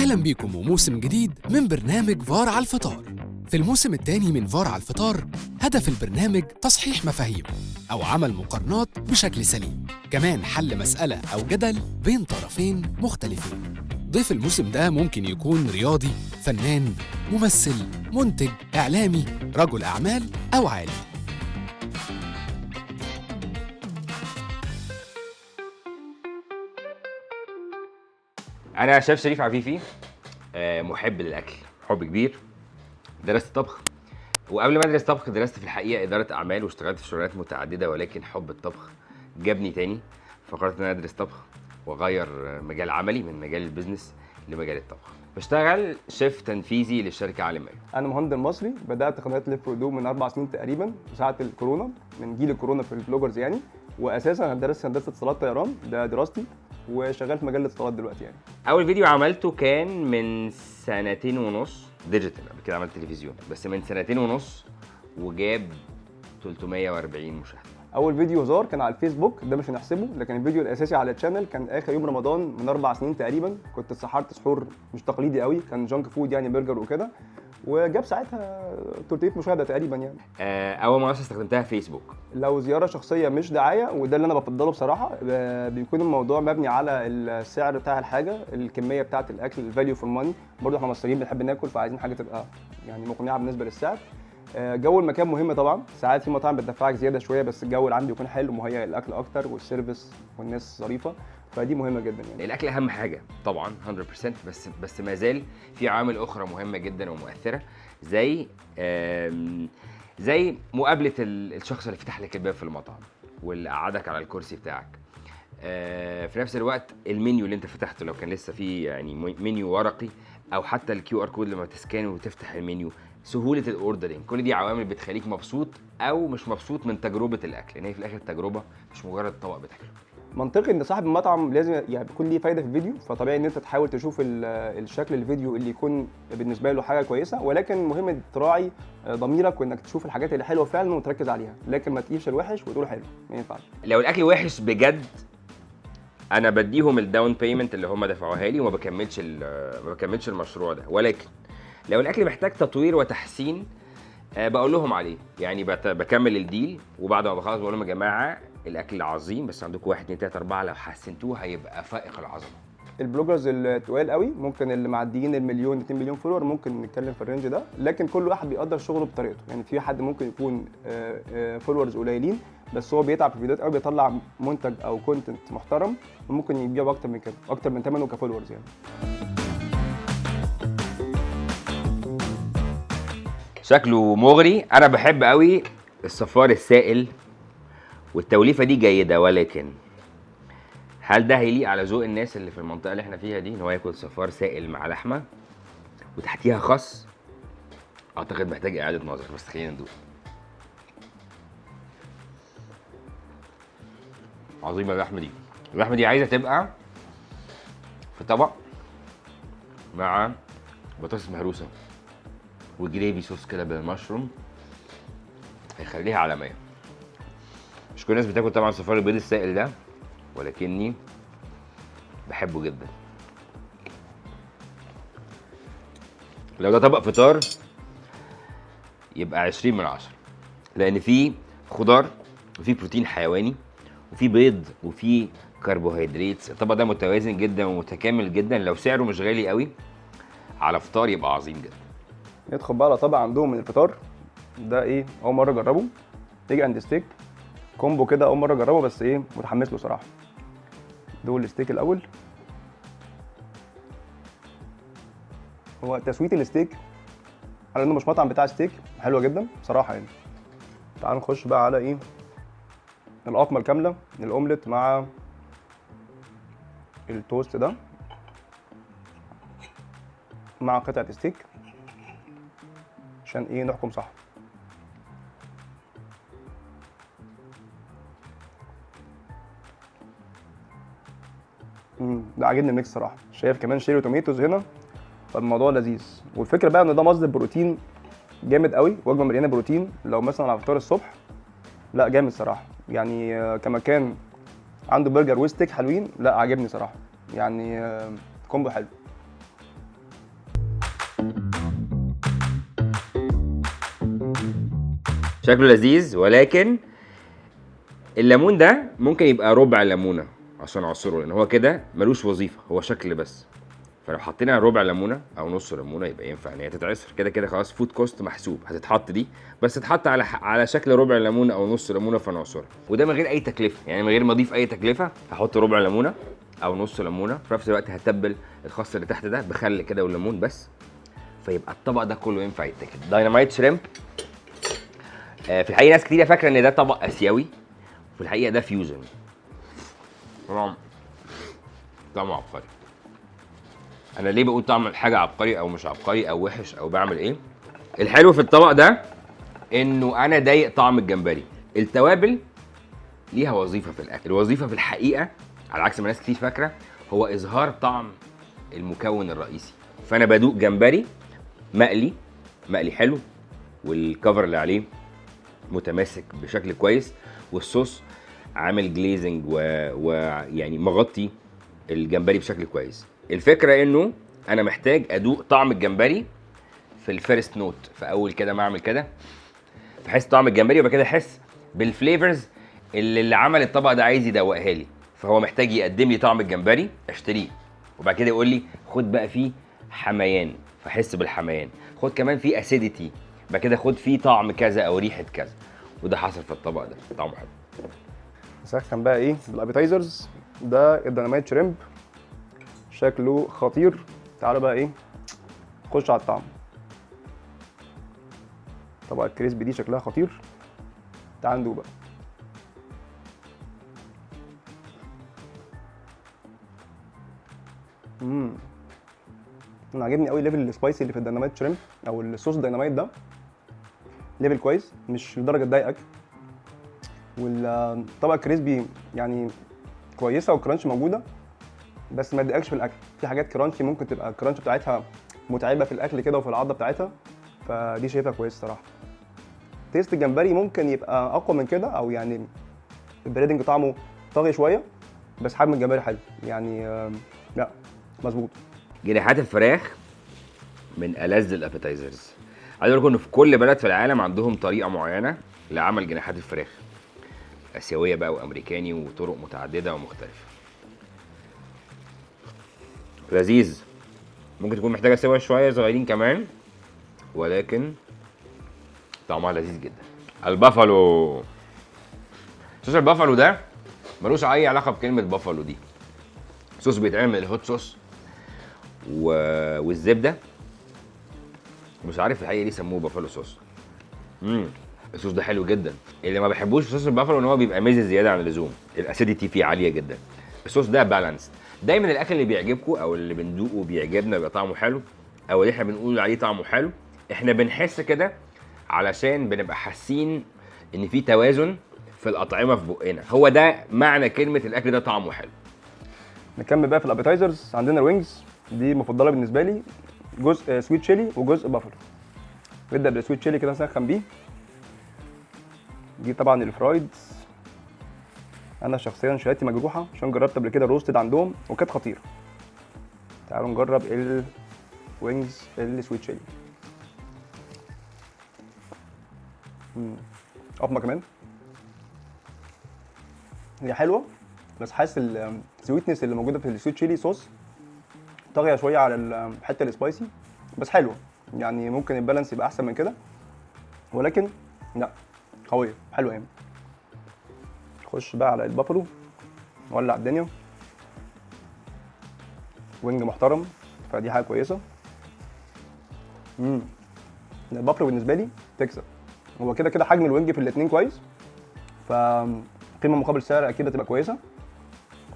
أهلا بيكم وموسم جديد من برنامج فار على الفطار. في الموسم الثاني من فار على الفطار هدف البرنامج تصحيح مفاهيم أو عمل مقارنات بشكل سليم، كمان حل مسألة أو جدل بين طرفين مختلفين. ضيف الموسم ده ممكن يكون رياضي، فنان، ممثل، منتج، إعلامي، رجل أعمال أو عالم. انا شيف شريف عفيفي، محب للاكل، حب كبير. درست طبخ، وقبل ما ادرس طبخ درست في الحقيقه اداره اعمال واشتغلت في شغلانات متعدده، ولكن حب الطبخ جابني تاني، فقررت ان انا ادرس طبخ واغير مجال عملي من مجال البيزنس لمجال الطبخ. بشتغل شيف تنفيذي للشركه عالميه. انا مهندس مصري، بدات قناه لف هدوم من 4 سنين تقريبا ساعه الكورونا، من جيل الكورونا في البلوجرز يعني. واساسا انا درست هندسه اتصالات طيران، ده دراستي، وشغال في مجال الاتصالات دلوقتي يعني. اول فيديو عملته كان من 2.5 سنين ديجيتال، قبل كده عملت تلفزيون، بس من 2.5 سنين وجاب 340 مشاهده. اول فيديو هزار كان على الفيسبوك، ده مش هنحسبه، لكن الفيديو الاساسي على الشانل كان اخر يوم رمضان من 4 سنين تقريبا. كنت اتسحرت سحور مش تقليدي قوي، كان جانك فود يعني، برجر وكده، وجاب ساعتها 300 مشاهده تقريبا يعني. اول منصه استخدمتها فيسبوك. لو زياره شخصيه مش دعايه، وده اللي انا بفضله بصراحه، بيكون الموضوع مبني على السعر بتاع الحاجه، الكميه بتاعه الاكل، الفاليو فور ماني. برضه احنا مصريين بنحب ناكل، فعايزين حاجه تبقى يعني مقنعه بالنسبه للسعر. جو المكان مهم طبعا، ساعات في مطاعم بتدفعك زياده شويه، بس الجو اللي عندي يكون حلو، مهيئ الاكل اكتر، والسيرفيس والناس ظريفه، فدي مهمه جدا يعني. الاكل اهم حاجه طبعا 100%، بس ما زال في عوامل اخرى مهمه جدا ومؤثره، زي مقابله الشخص اللي فتح لك الباب في المطعم واللي قعدك على الكرسي بتاعك. في نفس الوقت المنيو اللي انت فتحته، لو كان لسه فيه يعني منيو ورقي، او حتى الكيو ار كود لما تسكانه وتفتح المنيو، سهوله الاوردرنج، كل دي عوامل بتخليك مبسوط او مش مبسوط من تجربه الاكل، لان هي في الاخر تجربه مش مجرد طبق بتاكله. منطقي ان صاحب المطعم لازم يعني يكون ليه فايده في الفيديو، فطبيعي ان انت تحاول تشوف الشكل الفيديو اللي يكون بالنسبه له حاجه كويسه، ولكن مهم تراعي ضميرك، وانك تشوف الحاجات اللي حلوه فعلا وتركز عليها، لكن ما تقيش الوحش وتقول حلو، ما ينفعش. لو الاكل وحش بجد انا بديهم الداون بيمنت اللي هم دفعوها لي، وما بكملش المشروع ده. ولكن لو الاكل محتاج تطوير وتحسين بقول لهم عليه، يعني بكمل الديل، وبعد ما بخلص بقول لهم يا جماعه الاكل عظيم، بس عندكم 1 2 3 4 لو حسنتوه هيبقى فائق العظمه. البلوجرز التقال قوي ممكن اللي معديين المليون 2 مليون فولور، ممكن نتكلم في الرينج ده، لكن كل واحد بيقدر شغله بطريقته. يعني في حد ممكن يكون فولورز قليلين، بس هو بيتعب في الفيديوهات قوي، بيطلع منتج او كونتنت محترم، وممكن يبيعه اكتر من كده، اكتر من ثمنه كفولورز يعني. شكله مغري. انا بحب قوي الصفار السائل، والتوليفه دي جيده، ولكن هل ده هيليق على ذوق الناس اللي في المنطقه اللي احنا فيها دي، ان هو ياكل صفار سائل مع لحمه وتحتيها خس؟ اعتقد محتاج اعاده نظر، بس خلينا ندوق. عظيمه اللحمه دي عايزه تبقى في طبق مع بطاطس مهروسه وجريفي صوص كده بالمشروم، هيخليها عالميه. مش كل الناس بتاكل طبعا صفار البيض السائل ده، ولكني بحبه جدا. لو ده طبق فطار يبقى 20 من 10، لان فيه خضار وفيه بروتين حيواني وفيه بيض وفيه كربوهيدرات. الطبق ده متوازن جدا ومتكامل جدا، لو سعره مش غالي قوي على فطار يبقى عظيم جدا. ندخل بقى على طبق عندهم من الفطار ده، ايه، اول مره اجربه، تيجي اند ستيك كومبو كده، اول مره اجربه، بس ايه، متحمس له صراحه. دول الستيك الاول. هو تسويه الستيك على انه مش مطعم بتاع ستيك حلوه جدا بصراحه يعني. تعال نخش بقى على ايه، القطمه الكامله، الاومليت مع التوست ده مع قطعه ستيك، عشان ايه نحكم صح. ده عاجبني الميكس صراحه. شايف كمان شيري توميتوز هنا، فالموضوع لذيذ. والفكره بقى ان ده مصدر بروتين جامد قوي، وجبه مليانه بروتين لو مثلا على فطار الصبح، لا جامد صراحه يعني. كمكان عنده برجر وستيك حلوين، لا عاجبني صراحه يعني، كومبو حلو. شكله لذيذ، ولكن الليمون ده ممكن يبقى ربع ليمونه عشان اعصره، لان هو كده ملوش وظيفه، هو شكل بس. فلو حطينا ربع ليمونه او نص ليمونه يبقى ينفع ان هي تتعصر. كده كده خلاص فود كوست محسوب، هتتحط دي، بس تتحط على شكل ربع ليمونه او نص ليمونه فنعصرها، وده من غير اي تكلفه، يعني من غير ما اضيف اي تكلفه. هحط ربع ليمونه او نص ليمونه، في نفس الوقت هتبل الخس اللي تحت ده بخل كده والليمون بس، فيبقى الطبق ده كله ينفع يتاكل. دايناميت شريمب في الحقيقه ناس كتير فاكره ان ده طبق اسيوي، في الحقيقه ده فيوجن. طعمه عبقري. انا ليه بقول طعم الحاجه عبقري او مش عبقري او وحش او بعمل ايه؟ الحلو في الطبق ده انه انا ضايق طعم الجمبري. التوابل ليها وظيفه في الاكل، الوظيفه في الحقيقه على عكس ما ناس كتير فاكره هو اظهار طعم المكون الرئيسي. فانا بدوق جمبري مقلي حلو، والكفر اللي عليه متماسك بشكل كويس، والصوص عامل جليزنج ويعني مغطي الجمبري بشكل كويس. الفكره انه انا محتاج ادوق طعم الجمبري في الفيرست نوت، في اول كده ما اعمل كده فحس طعم الجمبري، وبعد كده احس بالفليفرز اللي عمل الطبق ده عايز يدوقها لي. فهو محتاج يقدم لي طعم الجمبري اشتريه، وبعد كده يقول لي خد بقى فيه حميان فاحس بالحميان، خد كمان فيه اسيديتي، بعد كده خد فيه طعم كذا او ريحه كذا، وده حصل في الطبق ده. طعمه حلو. نسخن بقى ايه بالابيتايزرز. ده الديناميت شريمب، شكله خطير. تعالوا بقى ايه نخش على الطعم. طبق الكريسبي دي شكلها خطير، تعالوا ندوق بقى. انا عاجبني قوي ليفل السبايسي اللي في الديناميت شريمب او الصوص الديناميت ده، ليفل كويس مش لدرجه تضايقك. والطبق الكريسبي يعني كويسه والكرانش موجوده، بس ما تضايقكش في الاكل. في حاجات كرانشي ممكن تبقى الكرانش بتاعتها متعبه في الاكل كده وفي العضه بتاعتها، فدي شايفها كويس صراحه. تيست الجمبري ممكن يبقى اقوى من كده، او يعني البريدنج طعمه طاغي شويه، بس حجم الجمبري حلو يعني. لا مظبوط. جناحات الفراخ من ألذ الابيتايزرز. عايز اقول لكم ان في كل بلد في العالم عندهم طريقه معينه لعمل جناحات الفراخ، اسيويه بقى وامريكاني وطرق متعدده ومختلفه. لذيذ، ممكن تكون محتاجه سوا شويه صغيرين كمان، ولكن طعمها لذيذ جدا. البافالو، صوص البافالو ده ملوش اي علاقه بكلمه بافالو دي. صوص بيتعمل من الهوت صوص والزبده، مش عارف الحقيقه ليه سموه بافالو صوص. الصوص ده حلو جدا. اللي ما بحبوش في صوص البافالو ان هو بيبقى ميزز زياده عن اللزوم، الاسيديتي فيه عاليه جدا. الصوص ده بالانس. دايما الاكل اللي بيعجبكم او اللي بندوقه بيعجبنا بيبقى طعمه حلو، او اللي احنا بنقول عليه طعمه حلو احنا بنحس كده علشان بنبقى حاسين ان في توازن في الاطعمه في بقنا. هو ده معنى كلمه الاكل ده طعمه حلو. نكمل بقى في الابيتايزرز. عندنا الوينجز دي مفضله بالنسبه لي، جزء سويت تشيلي وجزء بافالو. نبدا بالسويت تشيلي كده نسخن بيه. دي طبعا الفرايد. انا شخصيا شهادتي مجروحه عشان جربت قبل كده الروستد عندهم وكانت خطيره. تعالوا نجرب الوينجز السويت تشيلي. قطمه كمان، هي حلوه بس حاسس السويتنس اللي موجوده في السويت تشيلي صوص طاغيه شويه على الحته السبايسي، بس حلوه يعني. ممكن البالانس يبقى احسن من كده، ولكن لا قويه حلوه يعني. نخش بقى على البافلو، نولع الدنيا. وينج محترم فدي حاجه كويسه. البافلو بالنسبه لي تكسب. هو كده كده حجم الوينج في الاثنين كويس، فقيمه مقابل سعر اكيد هتبقى كويسه،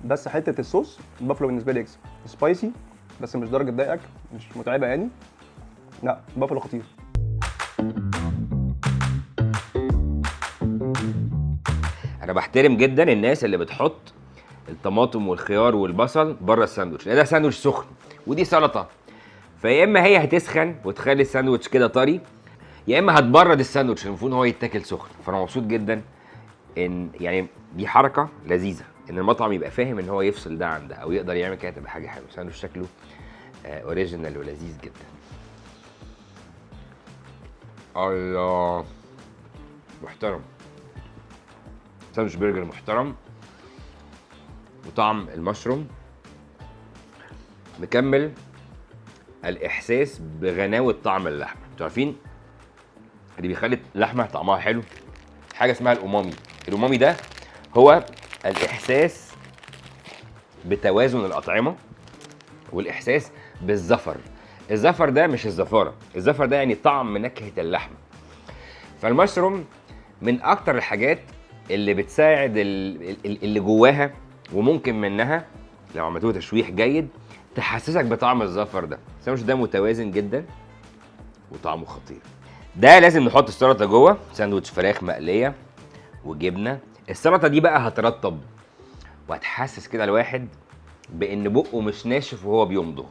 بس حته الصوص البافلو بالنسبه لي يكسب. سبايسي بس مش درجه تضايقك، مش متعبه يعني. لا بافلو خطير. انا بحترم جدا الناس اللي بتحط الطماطم والخيار والبصل بره الساندوتش، لان ده ساندوتش سخن ودي سلطه، فيا اما هي هتسخن وتخلي الساندوتش كده طري، يا اما هتبرد الساندوتش المفروض هو يتاكل سخن. فانا مبسوط جدا ان يعني دي حركه لذيذه ان المطعم يبقى فاهم ان هو يفصل ده عن ده او يقدر يعمل كده، تبقى حاجه حلوه. ساندوتش شكله اوريجينال ولذيذ جدا. الله، محترم. ساندوتش برجر محترم، وطعم المشروم مكمل الاحساس بغناوه طعم اللحمه. انتوا عارفين اللي بيخلي اللحمه طعمها حلو حاجه اسمها الامامي. الامامي ده هو الاحساس بتوازن الاطعمه والاحساس بالزفر. الزفر ده مش الزفاره، الزفر ده يعني طعم نكهه اللحمه. فالمشروم من اكتر الحاجات اللي بتساعد اللي جواها، وممكن منها لو عملتوه تشويح جيد تحسسك بطعم الزفر ده. الساندوتش ده متوازن جدا وطعمه خطير. ده لازم نحط السلطه جوه، ساندوتش فراخ مقليه وجبنه. السلطه دي بقى هترطب وهتحسس كده الواحد بان بقه مش ناشف وهو بيمضغ.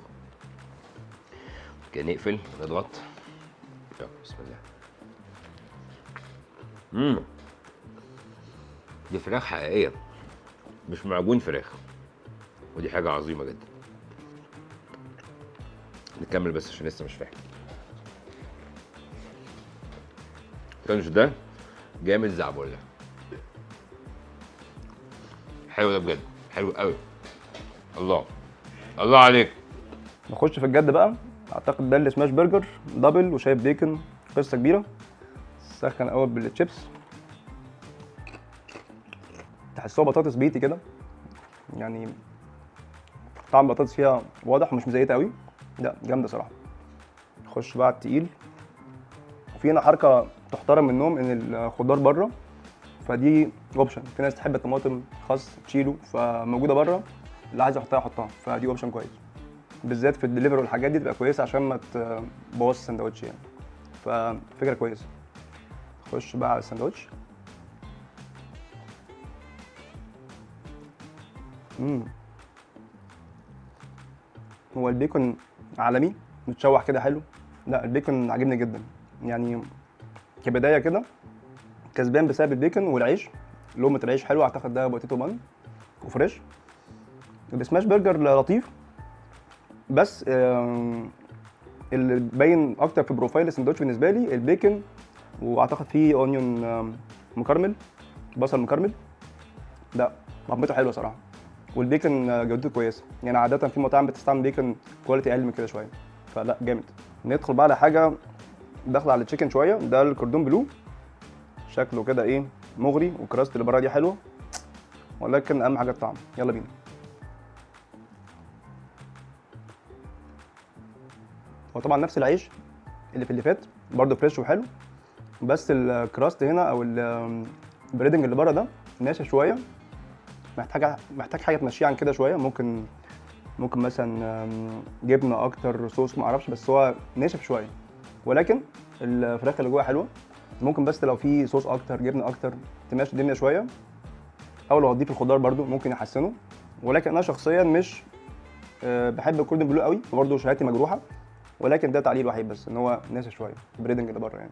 كده نقفل ونضغط. يلا بسم الله. دي فراخ حقيقيه مش معجون فراخ، ودي حاجه عظيمه جدا. نكمل بس عشان لسه مش فاهم. الساندوتش ده جامد زعبولة. حلو ده بجد، حلو قوي. الله الله عليك. نخش في الجد بقى. اعتقد ده السماش برجر دبل وشايف بيكن، قصه كبيره. سخن اول بالتشيبس، تحسوها بطاطس بيتي كده، يعني طعم البطاطس فيها واضح ومش مزيته قوي. لا جامده صراحه. نخش بقى على التقيل. في هنا حركه تحترم منهم ان الخضار بره، فدي اوبشن. في ناس تحب الطماطم خس تشيله، فموجوده بره، اللي عايز يحطها يحطها، فدي اوبشن كويس بالذات في الدليفري والحاجات دي تبقى كويسه عشان ما تبوظ السندوتش يعني، ففكره كويسه. نخش بقى على السندوتش. هو البيكون عالمي متشوح كده حلو. لا البيكون عاجبني جدا يعني، كبدايه كده كسبان بسبب البيكون والعيش. لقمه العيش حلوه، اعتقد ده بوتيتو بان وفريش. السماش برجر لطيف، بس اللي باين اكتر في بروفايل السندوتش بالنسبه لي البيكن، واعتقد فيه اونيون مكرمل، بصل مكرمل. لا طعمته حلوه صراحه، والبيكن جودته كويسه يعني. عاده في مطاعم بتستعمل بيكن كواليتي اقل من كده شويه، فلا جامد. ندخل بقى على حاجه داخله على التشيكن شويه. ده الكوردون بلو، شكله كده ايه مغري، والكراست اللي بره دي حلوه، ولكن اهم حاجه الطعم. يلا بينا. هو طبعا نفس العيش اللي في اللي فات برده فريش وحلو، بس الكراست هنا او البريدنج اللي بره ده ناشف شويه، محتاج حاجه تمشيه عن كده شويه. ممكن مثلا جبنه اكتر، صوص ما اعرفش، بس هو ناشف شويه. ولكن الفراخ اللي جوه حلوه. ممكن بس لو في صوص اكتر، جبنه اكتر، تمشي الدنيا شويه. او لو هتضيف الخضار برده ممكن يحسنه. ولكن انا شخصيا مش بحب الكوردون بلو قوي، وبرده شهادتي مجروحه. ولكن ده تعليل وحيد بس، ان هو ناشف شويه البريدنج اللي بره يعني.